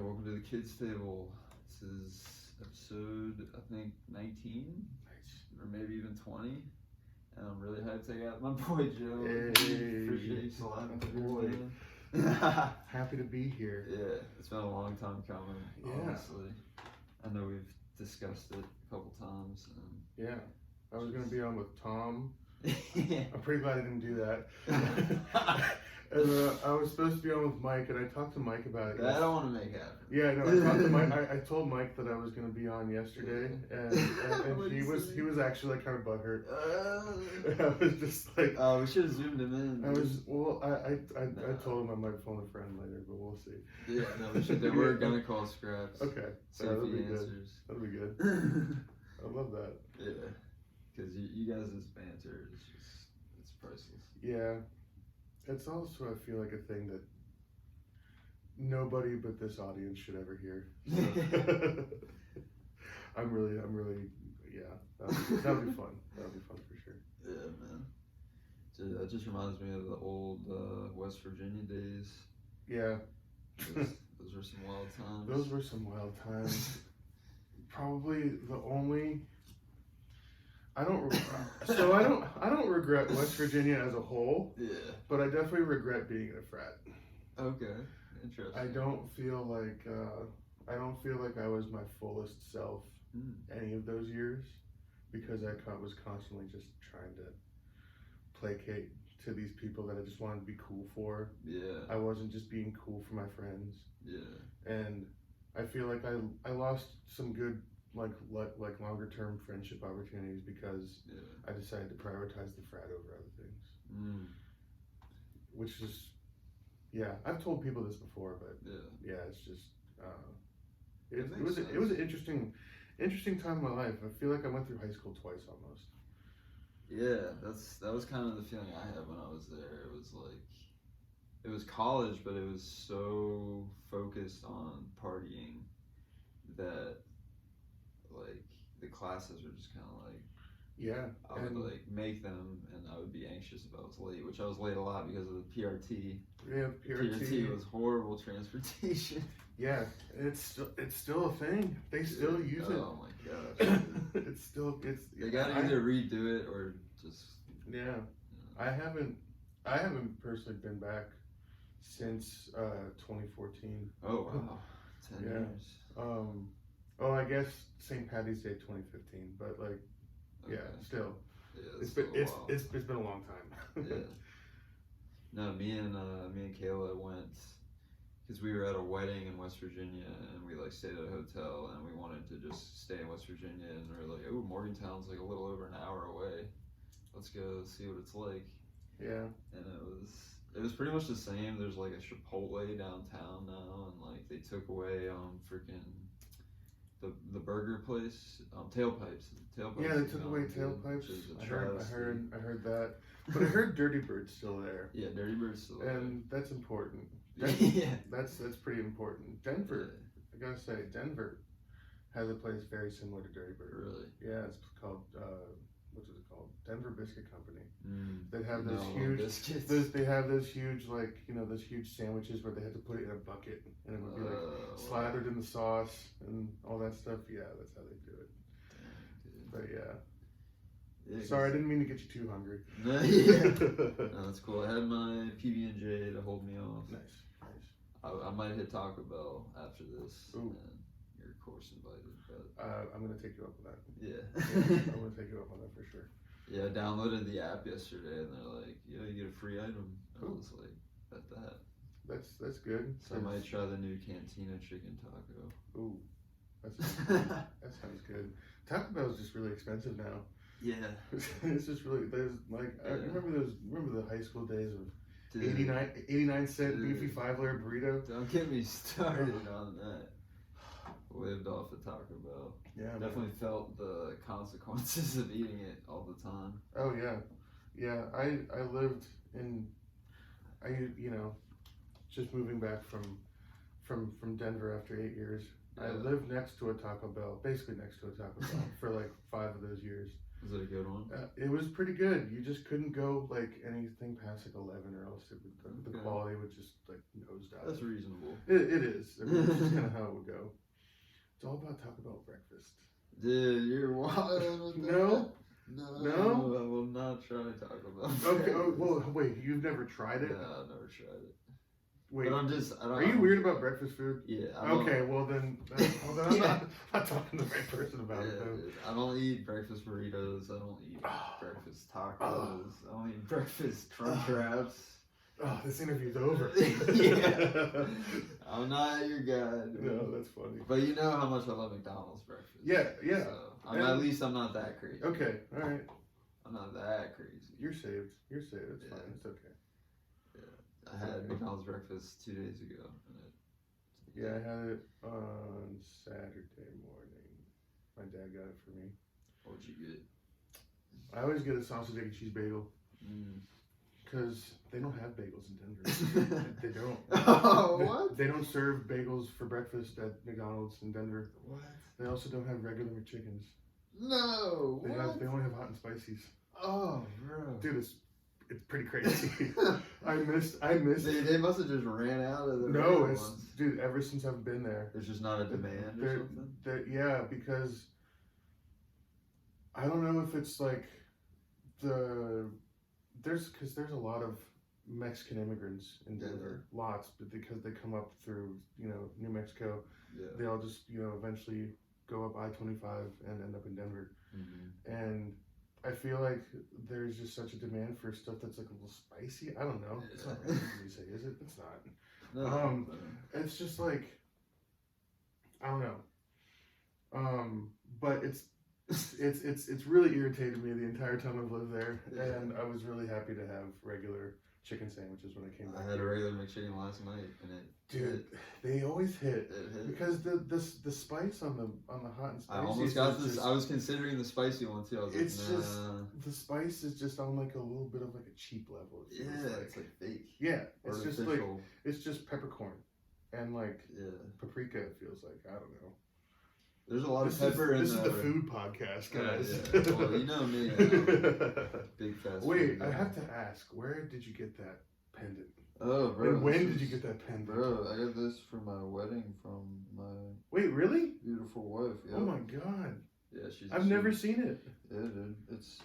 welcome to the Kids Table. This is episode, I think, 19, or maybe even 20. And I'm really hyped. I got my boy Joe. Hey, Appreciate you sliding that's through, boy. man. Happy to be here. Yeah, it's been a long time coming, Yeah. honestly. I know we've discussed it a couple times. Yeah, I was gonna be on with Tom. Yeah. I'm pretty glad I didn't do that. And I was supposed to be on with Mike, and I talked to Mike about it. I don't want to make it happen. Yeah, no, I talked to Mike. I told Mike that I was gonna be on yesterday, and What'd he he was say? he was actually like kind of butthurt. I was just like, Oh, we should have zoomed him in. I was well. I No. told him I might phone a friend later, but we'll see. Yeah, no, we should do. We're gonna call Scraps. Okay, See yeah, if that'll he be good. answers. That'll be good. I love that. Yeah, because you guys' banter is just, it's priceless. Yeah, it's also, I feel like, a thing that nobody but this audience should ever hear. So, I'm really, yeah, that'll be fun. That'll be fun for sure. Yeah, man. Dude, that just reminds me of the old West Virginia days. Yeah. Those were some wild times. Those were some wild times. Probably the only. I don't regret West Virginia as a whole, Yeah. but I definitely regret being in a frat. Okay. Interesting. I don't feel like I was my fullest self any of those years, because I was constantly just trying to placate to these people that I just wanted to be cool for. Yeah. I wasn't just being cool for my friends. Yeah. And I feel like I lost some good like longer term friendship opportunities because I decided to prioritize the frat over other things. Which is, yeah, I've told people this before, but yeah, it's just it was an interesting time in my life. I feel like I went through high school twice almost. Yeah, that was kind of the feeling I had when I was there. It was like, it was college, but it was so focused on partying that, like, the classes were just kind of like, yeah, I would like make them, and I would be anxious if I was late, which I was late a lot because of the PRT. Yeah, PRT was horrible transportation. Yeah, it's still a thing. They still use it. Oh my gosh. They gotta either redo it or just. Yeah, I haven't personally been back since 2014. Oh wow, 10 Yeah. years. Oh, I guess St. Patty's Day 2015, but like, yeah, still, Yeah, it's been a long time. Yeah. No, me and Kayla went because we were at a wedding in West Virginia, and we like stayed at a hotel, and we wanted to just stay in West Virginia, and we were like, oh, Morgantown's like a little over an hour away. Let's go see what it's like. Yeah. And it was pretty much the same. There's like a Chipotle downtown now, and like they took away freaking the burger place, Tailpipes. Yeah, they took away Tailpipes. I heard that, but I heard Dirty Bird's still there. Yeah, Dirty Bird's still there. And that's important. Yeah, that's pretty important. Denver, I gotta say, Denver has a place very similar to Dirty Bird. Really? Yeah, it's called what is it called? Denver Biscuit Company. They have they have those huge, like, you know, those huge sandwiches where they had to put it in a bucket and it would be like slathered in the sauce and all that stuff. Yeah, that's how they do it. But yeah. Sorry, I didn't mean to get you too hungry. No, that's cool. I had my PB&J to hold me off. Nice. I might hit Taco Bell after this. Ooh. And you're of course invited, but I'm gonna take you up on that. Yeah. I'm gonna take you up on that for sure. Yeah, I downloaded the app yesterday, and they're like, "Yeah, you get a free item." I was like, "Bet that." That's good. So I might try the new Cantina chicken taco. Ooh, that sounds good. Taco Bell is just really expensive now. Yeah. It's just really, there's like, I remember the high school days of Dude, 89 cent beefy 5-layer burrito. Don't get me started on that. Lived off of Taco Bell. Yeah, definitely felt the consequences of eating it all the time. Oh yeah. I lived in, you know, just moving back from Denver after 8 years. I lived next to a Taco Bell, basically next to a Taco Bell for like 5 of those years. Was it a good one? It was pretty good. You just couldn't go like anything past like 11, or else the quality would just like nosedive. That's reasonable. It is. I mean, it's just kind of how it would go. It's all about Taco Bell breakfast. Dude, you're wild with that. No? No, I will not try Taco Bell. Okay, well, wait, you've never tried it? No, I've never tried it. Wait, but I don't. Are you weird about breakfast food? Yeah. Okay, well then I'm not talking to the right person about it. Though. Dude, I don't eat breakfast burritos. I don't eat breakfast tacos. I don't eat breakfast crunch wraps. Oh, this interview's over. Yeah. I'm not your guy. Dude. No, that's funny. But you know how much I love McDonald's breakfast. Yeah. So, at least I'm not that crazy. Okay, all right. I'm not that crazy. You're saved. It's fine. It's okay. Yeah. I had McDonald's breakfast 2 days ago. Yeah, I had it on Saturday morning. My dad got it for me. What'd you get? I always get a sausage, egg, and cheese bagel. Because they don't have bagels in Denver. They don't. Oh, what? They don't serve bagels for breakfast at McDonald's in Denver. What? They also don't have regular McChickens. No. They only have hot and spices. Oh, bro. Dude, it's pretty crazy. I missed. They must have just ran out of the ones. Dude. Ever since I've been there, there's just not a demand or something. Yeah, because I don't know if it's like there's a lot of Mexican immigrants in Denver, lots, but because they come up through New Mexico, they all just eventually go up I-25 and end up in Denver, and I feel like there's just such a demand for stuff that's like a little spicy. I don't know. It's not racist to say, is it? It's not. No, it's just like I don't know. But it's really irritated me the entire time I've lived there, and I was really happy to have regular chicken sandwiches when I came back. I had a regular McChicken last night, and they always hit. It hit. Because the spice on the hot and spicy. I almost got this. I was considering the spicy one too. I was it's like, just the spice is just on like a little bit of like a cheap level. It's like fake. Yeah, it's artificial. just like it's just peppercorn and like paprika. It feels like I don't know. There's a lot of pepper in this is the food podcast, guys. Well, you know me. Big fast. Wait, I have to ask, where did you get that pendant? Oh, bro. And when did you get that pendant? Bro, I got this for my wedding from my Wait, really? beautiful wife. Yeah. Oh my god. Yeah, she's. I've never seen it. Yeah, dude.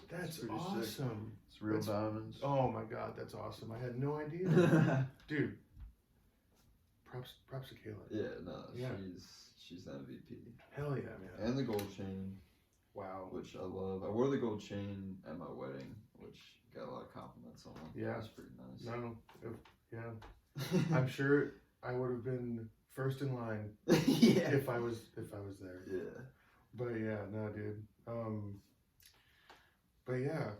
That's pretty awesome. sick. It's real diamonds. Oh my god, that's awesome. I had no idea. Dude. Props to Kayla. Yeah, she's the MVP. Hell yeah, man. And the gold chain. Wow. Which I love. I wore the gold chain at my wedding, which got a lot of compliments on. Yeah. It was pretty nice. No, yeah. I'm sure I would have been first in line if I was there. Yeah. But yeah, no, dude. But yeah.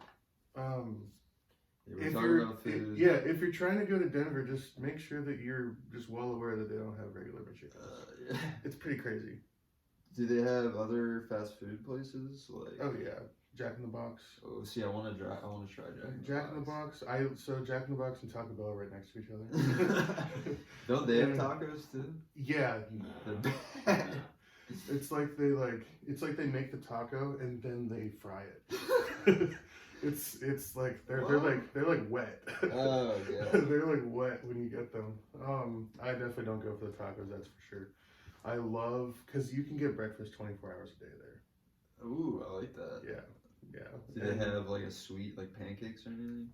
If you're trying to go to Denver, just make sure that you're just well aware that they don't have regular McChicken. It's pretty crazy. Do they have other fast food places like? Oh yeah, Jack in the Box. Oh, see, I want to try Jack in the Box. Jack in the Box and Taco Bell right next to each other. Don't they have tacos too? Yeah. It's like they make the taco and then they fry it. It's like they're like wet. Oh yeah. They're like wet when you get them. I definitely don't go for the tacos, that's for sure. I love because you can get breakfast 24 hours a day there. Ooh, I like that. Yeah. Do they have like a sweet like pancakes or anything?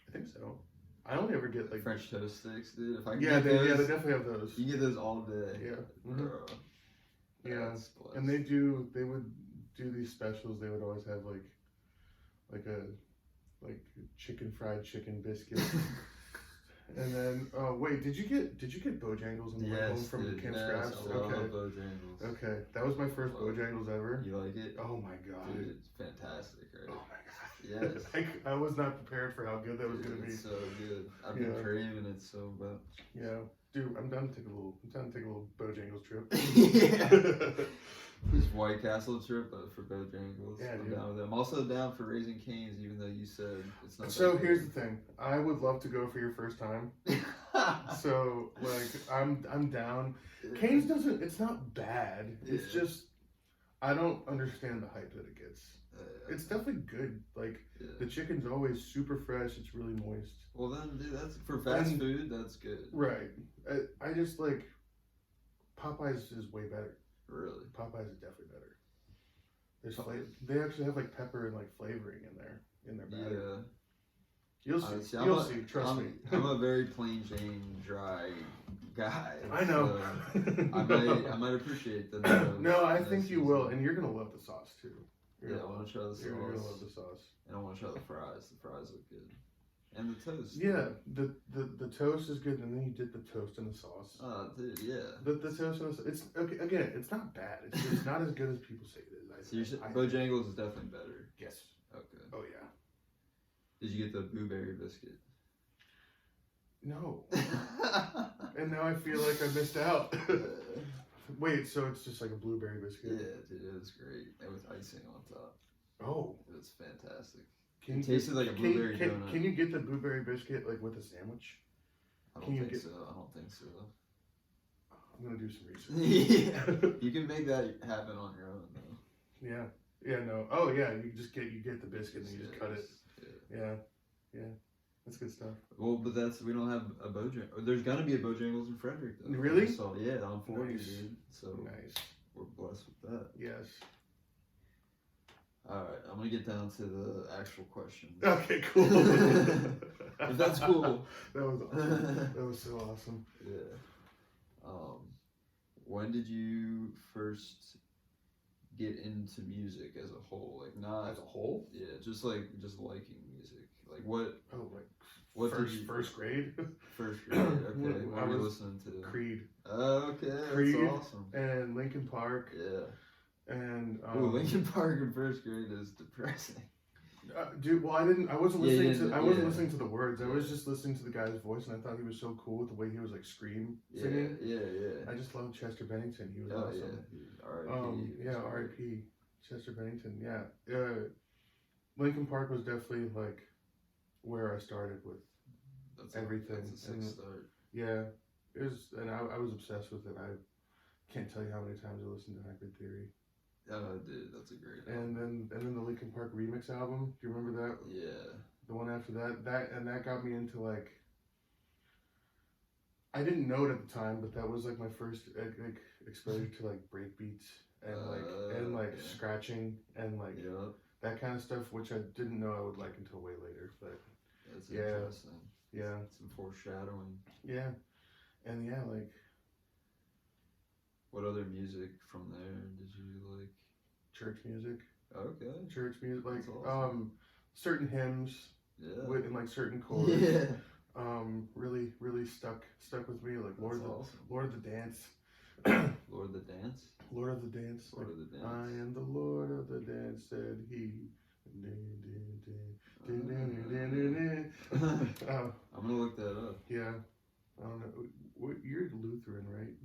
I think so. I only ever get like French toast sticks, dude. If I can they definitely have those. You get those all day. Yeah. Bro. Yeah. And they would do these specials. They would always have like fried chicken biscuit. And then wait, did you get Bojangles on the way home from Camp Scraps? I love Bojangles. Okay, that was my first Bojangles ever. You like it? Oh my god, dude, it's fantastic, right? Oh my god, yes. I was not prepared for how good that was gonna be. It's so good. I've been craving it so much. Yeah, dude, I'm down to take a little Bojangles trip. Yeah. This White Castle trip for Bojangles. Yeah, I'm down with it. I'm also down for Raising Cane's, even though you said it's not. So here's the thing. I would love to go for your first time. So like I'm down. Cane's it's not bad. It's just I don't understand the hype that it gets. It's definitely good. Like the chicken's always super fresh. It's really moist. Well then, dude, that's for fast food. That's good. Right. I just like Popeyes is way better. Really? Popeyes is definitely better. There's they actually have like pepper and like flavoring in their batter. Yeah. You'll see. You'll see. Trust me. I'm a very plain Jane, dry guy. I know. So I might appreciate the. No, I think you will, and you're gonna love the sauce too. I want to try the sauce. You're gonna love the sauce. And I want to try the fries. The fries look good. And the toast. Yeah, the toast is good, and then you dip the toast in the sauce. Oh, dude, yeah. The toast in the it's okay. Again, it's not bad. It's not as good as people say it is. So you said Bojangles is definitely better. Yes. Okay. Oh yeah. Did you get the blueberry biscuit? No. And now I feel like I missed out. Wait, so it's just like a blueberry biscuit? Yeah, dude, it was great. And with icing on top. Oh. It was fantastic. It tasted like a blueberry donut. Can you get the blueberry biscuit like with a sandwich? I don't think so. I'm gonna do some research. Yeah. You can make that happen on your own though. Yeah. Yeah, no. Oh yeah, you get the biscuit and you just cut it. Yeah. Yeah. That's good stuff. Well, but we don't have a Bojangles. There's gonna be a Bojangles in Frederick though. Really? Yeah, on 40, nice. dude. So nice. We're blessed with that. Yes. Alright, I'm gonna get down to the actual questions. Okay, cool. If that's cool. That was awesome. That was so awesome. Yeah. When did you first get into music as a whole? Like not as a whole? Yeah, just liking music. Like what? Oh, like what first grade? First grade. Okay. What were you listening to? Creed. Okay, Creed, that's awesome. And Linkin Park. Yeah. And Linkin Park in first grade is depressing. Dude, well, I wasn't listening to the words. I was just listening to the guy's voice, and I thought he was so cool with the way he was like singing. Yeah. I just loved Chester Bennington. He was awesome. Yeah. R.I.P. Chester Bennington. Yeah. Linkin Park was definitely like where I started with everything. That's a sick start. Yeah, it was, and I was obsessed with it. I can't tell you how many times I listened to Hybrid Theory. Oh, dude, that's a great album. And then the Linkin Park remix album. Do you remember that? Yeah. The one after that got me into like. I didn't know it at the time, but that was like my first like exposure to like break beats and scratching and like that kind of stuff, which I didn't know I would like until way later. But that's interesting. Yeah. Some foreshadowing. Yeah, and yeah, like. What other music from there did you like? Church music. Okay. Church music, like awesome. Certain hymns. Yeah. With and like certain chords. Yeah. Really stuck with me. Like Lord of the Dance. Lord of the Dance. Lord of the Dance. Lord of the Dance. I am the Lord of the Dance, said he. I'm gonna look that up. Yeah. I don't know. You're Lutheran, right?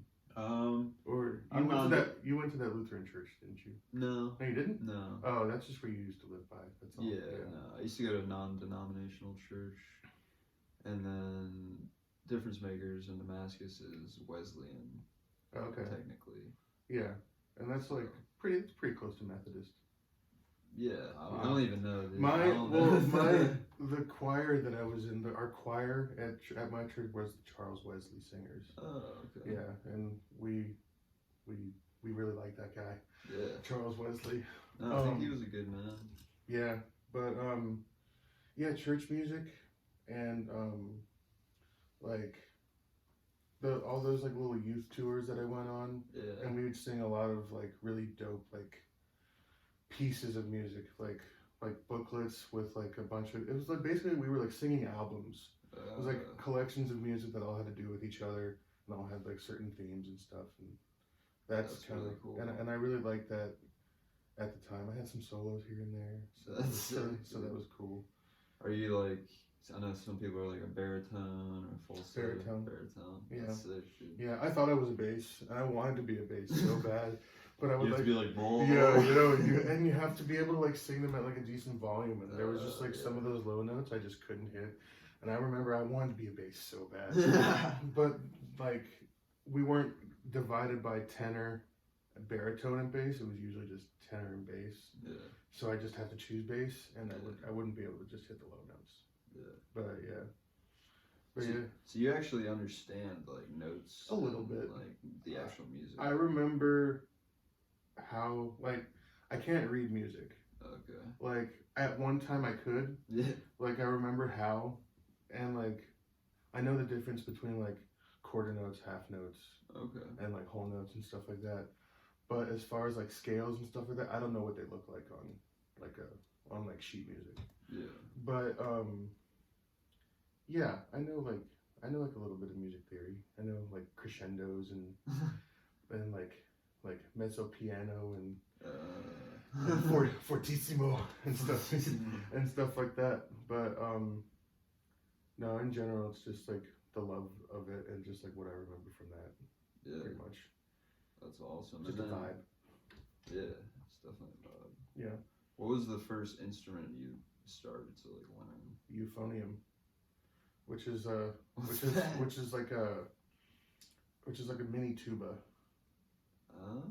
Or you went to that Lutheran church, didn't you? No. No, you didn't? No. Oh, that's just where you used to live by. That's all. Yeah. No. I used to go to a non-denominational church, and then Difference Makers in Damascus is Wesleyan. Okay. Technically. Yeah, and that's like it's pretty close to Methodist. Yeah, I don't even know. The choir that I was in, our choir at my church was the Charles Wesley Singers. Oh, okay. Yeah, and we really liked that guy. Yeah. Charles Wesley. No, I think he was a good man. Yeah, but yeah, church music and like all those like little youth tours that I went on. Yeah. And we would sing a lot of like really dope like pieces of music, like booklets with like a bunch of. It was like basically we were like singing albums. It was like collections of music that all had to do with each other and all had like certain themes and stuff. And that's kind really of cool. And I really liked that at the time. I had some solos here and there, so that was cool. Are you like? I know some people are like a baritone or full baritone. Yeah. That's sick, dude. Yeah, I thought I was a bass, and I wanted to be a bass so bad, but I would you have to be like, yeah, you have to be able to like sing them at like a decent volume, and there was just like some of those low notes I just couldn't hit, and I remember I wanted to be a bass so bad, but like we weren't divided by tenor baritone and bass, it was usually just tenor and bass. Yeah. So I just have to choose bass, and I wouldn't be able to just hit the low notes. Yeah. But yeah. But so, yeah. So you actually understand like notes a little bit, like the actual music. I remember how like I can't read music. Okay. Like at one time I could. Yeah. Like I remember how, and like I know the difference between like quarter notes, half notes, okay, and like whole notes and stuff like that. But as far as like scales and stuff like that, I don't know what they look like on like sheet music. Yeah. But yeah, I know like a little bit of music theory. I know like crescendos and and like mezzo piano and fortissimo and stuff and stuff like that. But no, in general, it's just like the love of it and just like what I remember from that. Yeah. Pretty much. That's awesome. Just a vibe. Yeah, it's definitely a vibe. Yeah. What was the first instrument you started to like learn? Euphonium, which is like a mini tuba. Ah.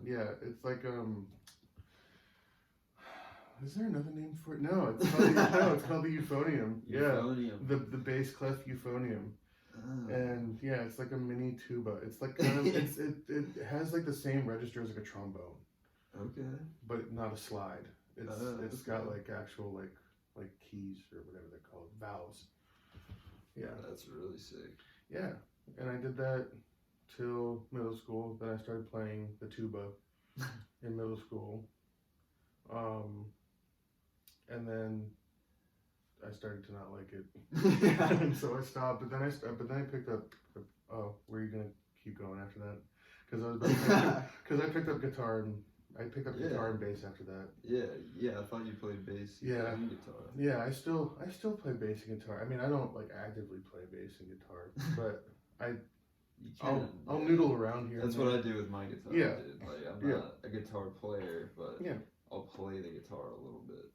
Yeah, it's like is there another name for it? No, it's called the euphonium. Euphonium. Yeah, the bass clef euphonium. Ah. And yeah, it's like a mini tuba. It's like kind of it has like the same register as like a trombone. Okay. But not a slide. It's okay. got like actual like keys or whatever they're called, valves. Yeah. That's really sick. Yeah, and I did that till middle school. Then I started playing the tuba in middle school. And then I started to not like it, and so I stopped. But then I picked up. Oh, were you gonna keep going after that? Because I picked up guitar and guitar and bass after that. Yeah. I thought you played bass. Yeah. And guitar. Yeah, I still play bass and guitar. I mean, I don't like actively play bass and guitar, but I'll noodle around here. That's what I do with my guitar. Yeah. Dude. Like I'm not a guitar player, but yeah, I'll play the guitar a little bit.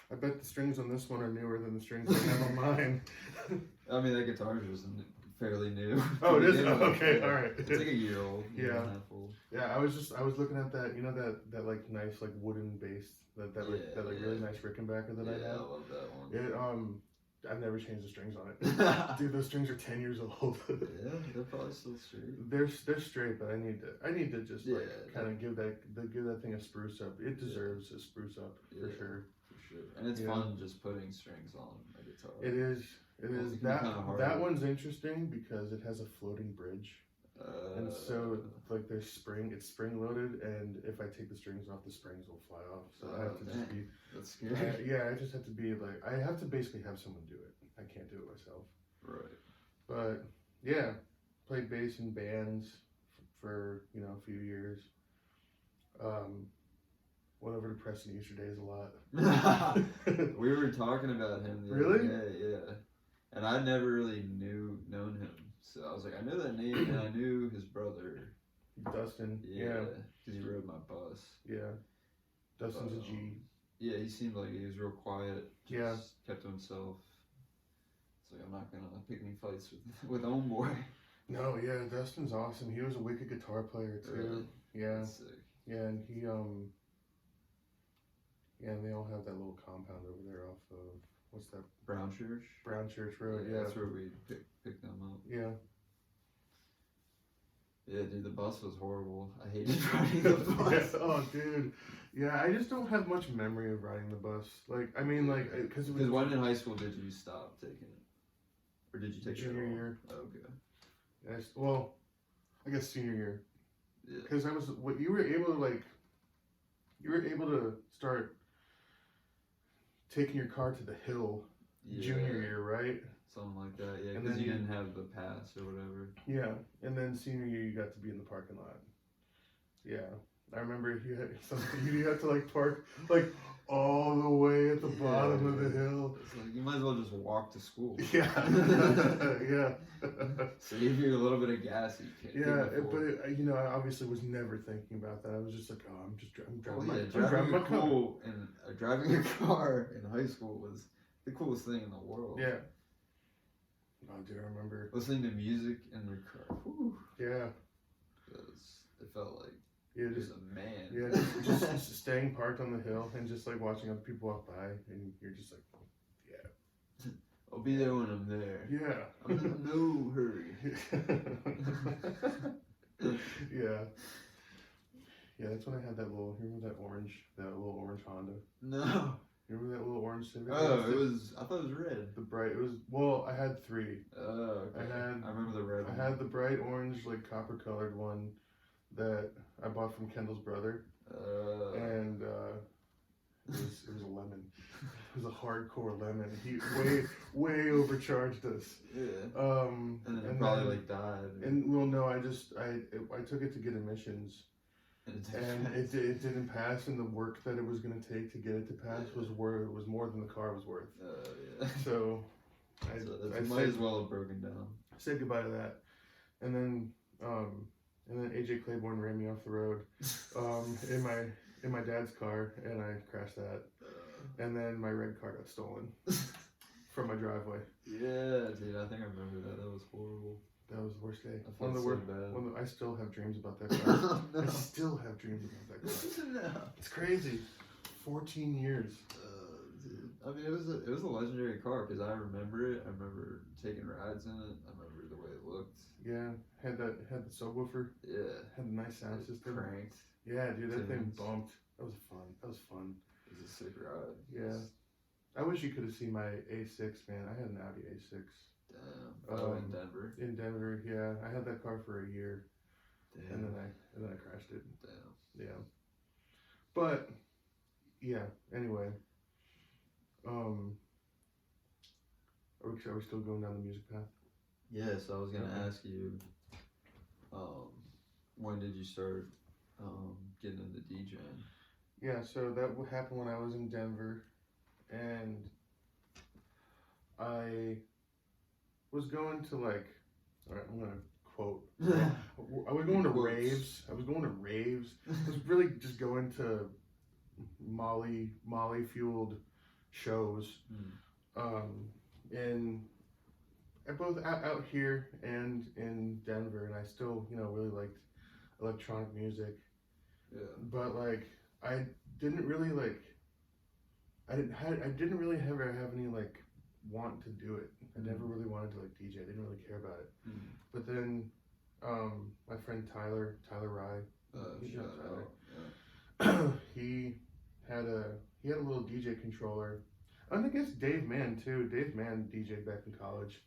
I bet the strings on this one are newer than the strings I have on mine. I mean, that guitar is fairly new. Oh, it is? Okay, all right. It's like a year old. Yeah. Yeah, I was looking at that, that like nice like wooden bass, that really nice Rickenbacker that I have. Yeah, I love that one. I've never changed the strings on it. Dude, those strings are 10 years old. Yeah, they're probably still straight. They're straight, but I need to just kind of give that thing a spruce up. It deserves a spruce up for sure. And it's fun just putting strings on a guitar. It is. That one's interesting because it has a floating bridge. And so like it's spring loaded, and if I take the strings off, the springs will fly off. So I have to just be. That's scary. I just have to be like, I have to basically have someone do it. I can't do it myself. Right. But yeah, played bass in bands for a few years. Went over to Preston Easter Days a lot. We were talking about him the other day, yeah. And I never really known him. So I was like, I know that name, and I knew his brother. Dustin. Yeah. Because he rode my bus. Yeah. Dustin's a G. Yeah, he seemed like he was real quiet. Just kept to himself. It's like, I'm not going to pick any fights with Homeboy. No, yeah, Dustin's awesome. He was a wicked guitar player, too. Really? Yeah. That's sick. Yeah, and he, and they all have that little compound over there off of, what's that? Brown Church? Brown Church Road, yeah. That's where we picked them up. Yeah. Yeah, dude, the bus was horrible. I hated riding the bus. Oh, dude. Yeah, I just don't have much memory of riding the bus. Like, I mean, like, because when in high school did you stop taking it? Or did you take it junior year? Oh, okay. Yes, well, I guess senior year. Yeah. Because you were able to start taking your car to the hill junior year, right? Something like that, yeah, because you didn't have the pass or whatever. Yeah, and then senior year you got to be in the parking lot. Yeah, I remember you had to like park like all the way at the bottom of the hill. It's like you might as well just walk to school. Yeah, yeah. Save you a little bit of gas. But I obviously was never thinking about that. I was just like, oh, I'm driving my car. And driving a car in high school was the coolest thing in the world. Yeah. Oh, dude, I remember listening to music in your car. Whew. Yeah. It felt like Yeah, just a man. Yeah, just staying parked on the hill and just like watching other people walk by, and you're just like, yeah. I'll be there when I'm there. Yeah. I'm in no hurry. Yeah. Yeah, that's when I had that little. Remember that little orange Honda? No. Remember that little orange Civic? Oh, it was. I thought it was red. The bright. It was. Well, I had three. Oh, okay. I remember the red one. I had the bright orange, like copper colored one that I bought from Kendall's brother. And it was a lemon. It was a hardcore lemon. He way overcharged us. Yeah. And then it probably like died. And well, no, I took it to get emissions. And it didn't pass, and the work that it was going to take to get it to pass was more than the car was worth. Yeah. So I might as well have broken down. I said goodbye to that, and then AJ Claiborne ran me off the road in my dad's car, and I crashed that, and then my red car got stolen from my driveway. Yeah, dude, I think I remember that. That was horrible. That was the worst day. I felt so bad. I still have dreams about that car. No. I still have dreams about that car. No. It's crazy. 14 years. Dude. I mean, it was a legendary car because I remember it. I remember taking rides in it. I remember the way it looked. Yeah, had the subwoofer. Yeah. Had a nice sound system. Cranked. Yeah, dude, that thing bumped. That was fun. It was a sick ride. Yeah. I wish you could have seen my A6, man. I had an Audi A6. Damn. In Denver. In Denver, yeah. I had that car for a year. Damn. And then I crashed it. Damn. Yeah. But yeah, anyway. Are we still going down the music path? Yeah, so I was gonna ask you, when did you start getting into DJing? Yeah, so that happened when I was in Denver, and I was going to like, all right, I'm gonna quote. I was going to raves. I was really just going to Molly fueled shows, in both out here and in Denver, and I still really liked electronic music. Yeah. But like I didn't really ever have any like want to do it. I never really wanted to like DJ. I didn't really care about it. But then my friend Tyler Rye, he had a little DJ controller. And I guess Dave Mann too. Dave Mann DJ'd back in college.